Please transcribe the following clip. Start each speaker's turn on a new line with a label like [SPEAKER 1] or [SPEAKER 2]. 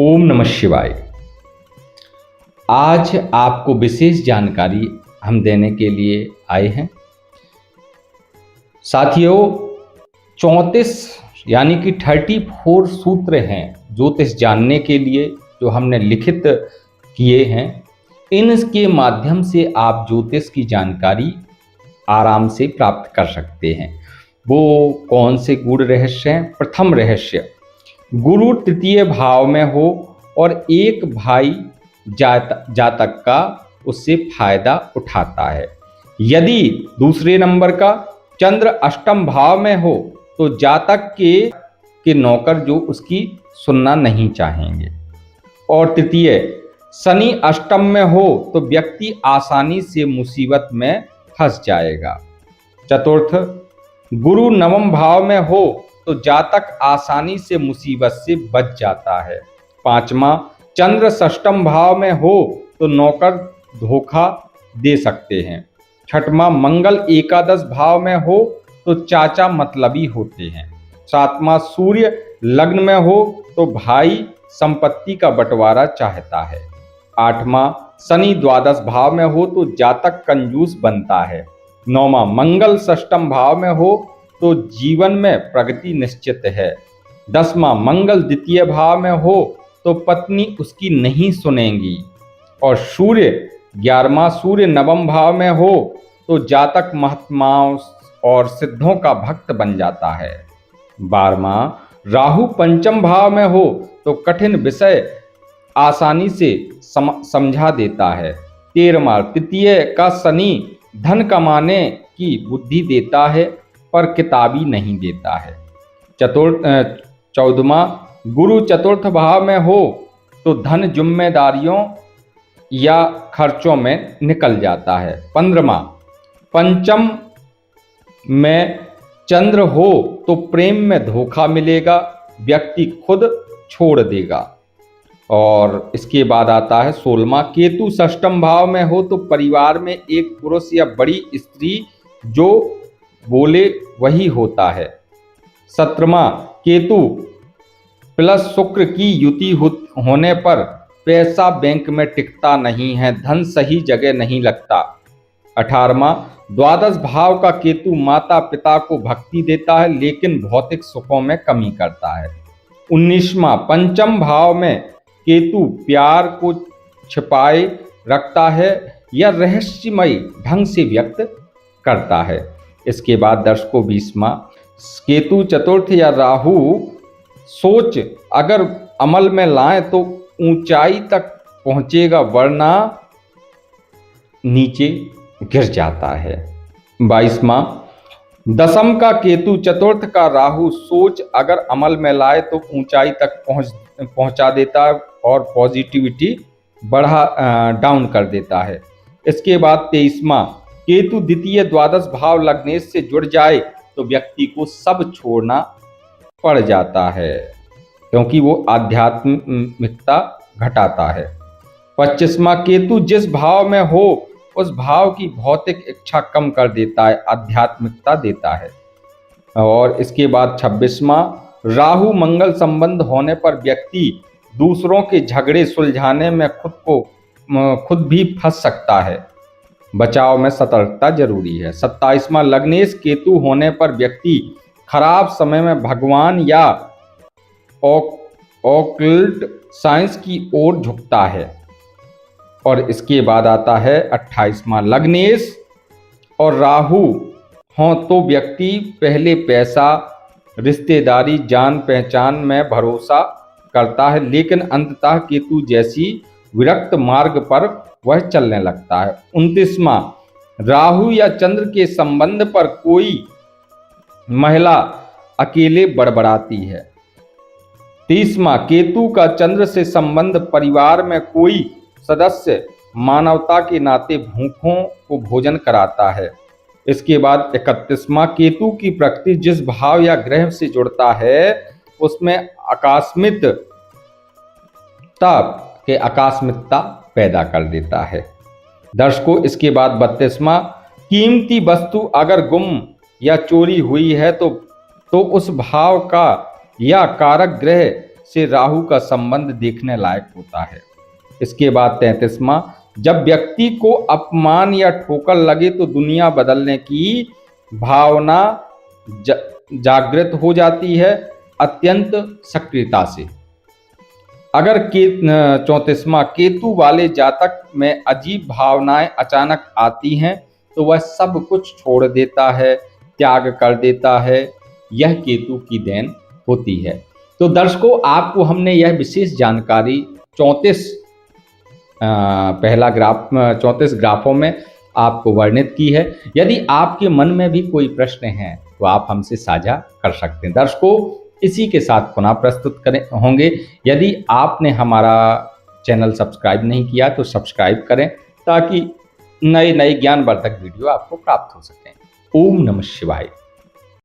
[SPEAKER 1] ओम नमः शिवाय। आज आपको विशेष जानकारी हम देने के लिए आए हैं। साथियों, 34 यानी कि 34 सूत्र हैं ज्योतिष जानने के लिए जो हमने लिखित किए हैं। इनके माध्यम से आप ज्योतिष की जानकारी आराम से प्राप्त कर सकते हैं। वो कौन से गूढ़ रहस्य हैं? प्रथम रहस्य, गुरु तृतीय भाव में हो और एक भाई जातक का उससे फायदा उठाता है। यदि दूसरे नंबर का चंद्र अष्टम भाव में हो तो जातक के नौकर जो उसकी सुनना नहीं चाहेंगे। और तृतीय, शनि अष्टम में हो तो व्यक्ति आसानी से मुसीबत में फंस जाएगा। चतुर्थ, गुरु नवम भाव में हो तो जातक आसानी से मुसीबत से बच जाता है। पांचवा, चंद्र षष्ठम भाव में हो तो नौकर धोखा दे सकते हैं। छठवां, मंगल एकादश भाव में हो तो चाचा मतलबी होते हैं। सातवां, सूर्य लग्न में हो तो भाई संपत्ति का बंटवारा चाहता है। आठवां, शनि द्वादश भाव में हो तो जातक कंजूस बनता है। नौवां, मंगल षष्ठम भाव में हो तो जीवन में प्रगति निश्चित है। 10वां, मंगल द्वितीय भाव में हो तो पत्नी उसकी नहीं सुनेगी। और सूर्य 11वां, सूर्य नवम भाव में हो तो जातक महात्माओं और सिद्धों का भक्त बन जाता है। 12वां, राहु पंचम भाव में हो तो कठिन विषय आसानी से समझा देता है। 13वां, तृतीय का शनि धन कमाने की बुद्धि देता है पर किताबी नहीं देता है। 14वां, गुरु चतुर्थ भाव में हो तो धन जिम्मेदारियों या खर्चों में निकल जाता है। 15वां, पंचम में चंद्र हो तो प्रेम में धोखा मिलेगा, व्यक्ति खुद छोड़ देगा। और इसके बाद आता है 16वां, केतु षष्ठम भाव में हो तो परिवार में एक पुरुष या बड़ी स्त्री जो बोले वही होता है। 17वां, केतु प्लस शुक्र की युति होने पर पैसा बैंक में टिकता नहीं है, धन सही जगह नहीं लगता। 18वां, द्वादश भाव का केतु माता पिता को भक्ति देता है लेकिन भौतिक सुखों में कमी करता है। 19वां, पंचम भाव में केतु प्यार को छिपाए रखता है या रहस्यमय ढंग से व्यक्त करता है। इसके बाद दर्शकों 20वां, केतु चतुर्थ या राहु सोच अगर अमल में लाए तो ऊंचाई तक पहुंचेगा वरना नीचे गिर जाता है। 22वां, दशम का केतु चतुर्थ का राहु सोच अगर अमल में लाए तो ऊंचाई तक पहुंचा देता है और पॉजिटिविटी डाउन कर देता है। इसके बाद 23वां, केतु द्वितीय द्वादश भाव लग्नेश से जुड़ जाए तो व्यक्ति को सब छोड़ना पड़ जाता है क्योंकि वो आध्यात्मिकता घटाता है। 25वां, केतु जिस भाव में हो उस भाव की भौतिक इच्छा कम कर देता है, आध्यात्मिकता देता है। और इसके बाद 26वां, राहु मंगल संबंध होने पर व्यक्ति दूसरों के झगड़े सुलझाने में खुद भी फंस सकता है, बचाव में सतर्कता जरूरी है। 27वां, लग्नेश केतु होने पर व्यक्ति खराब समय में भगवान या ऑकल्ट साइंस की ओर झुकता है। और इसके बाद आता है 28वां, लग्नेश और राहु हों तो व्यक्ति पहले पैसा, रिश्तेदारी, जान पहचान में भरोसा करता है लेकिन अंततः केतु जैसी विरक्त मार्ग पर वह चलने लगता है। 29वां, राहु या चंद्र के संबंध पर कोई महिला अकेले बड़बड़ाती है। 30वां, केतु का चंद्र से संबंध परिवार में कोई सदस्य मानवता के नाते भूखों को भोजन कराता है। इसके बाद 31वां, केतु की प्रकृति जिस भाव या ग्रह से जुड़ता है उसमें आकस्मिकता पैदा कर देता है। दर्शकों, इसके बाद 32वां, कीमती वस्तु अगर गुम या चोरी हुई है तो उस भाव का या कारक ग्रह से राहु का संबंध देखने लायक होता है। इसके बाद 33वां, जब व्यक्ति को अपमान या ठोकर लगे तो दुनिया बदलने की भावना जागृत हो जाती है अत्यंत सक्रियता से। अगर 34वां, केतु वाले जातक में अजीब भावनाएं अचानक आती हैं तो वह सब कुछ छोड़ देता है, त्याग कर देता है। यह केतु की देन होती है। तो दर्शकों, आपको हमने यह विशेष जानकारी 34 ग्राफों में आपको वर्णित की है। यदि आपके मन में भी कोई प्रश्न है तो आप हमसे साझा कर सकते हैं। दर्शकों, इसी के साथ पुनः प्रस्तुत होंगे। यदि आपने हमारा चैनल सब्सक्राइब नहीं किया तो सब्सक्राइब करें ताकि नए नए ज्ञानवर्धक वीडियो आपको प्राप्त हो सकें। ओम नमः शिवाय।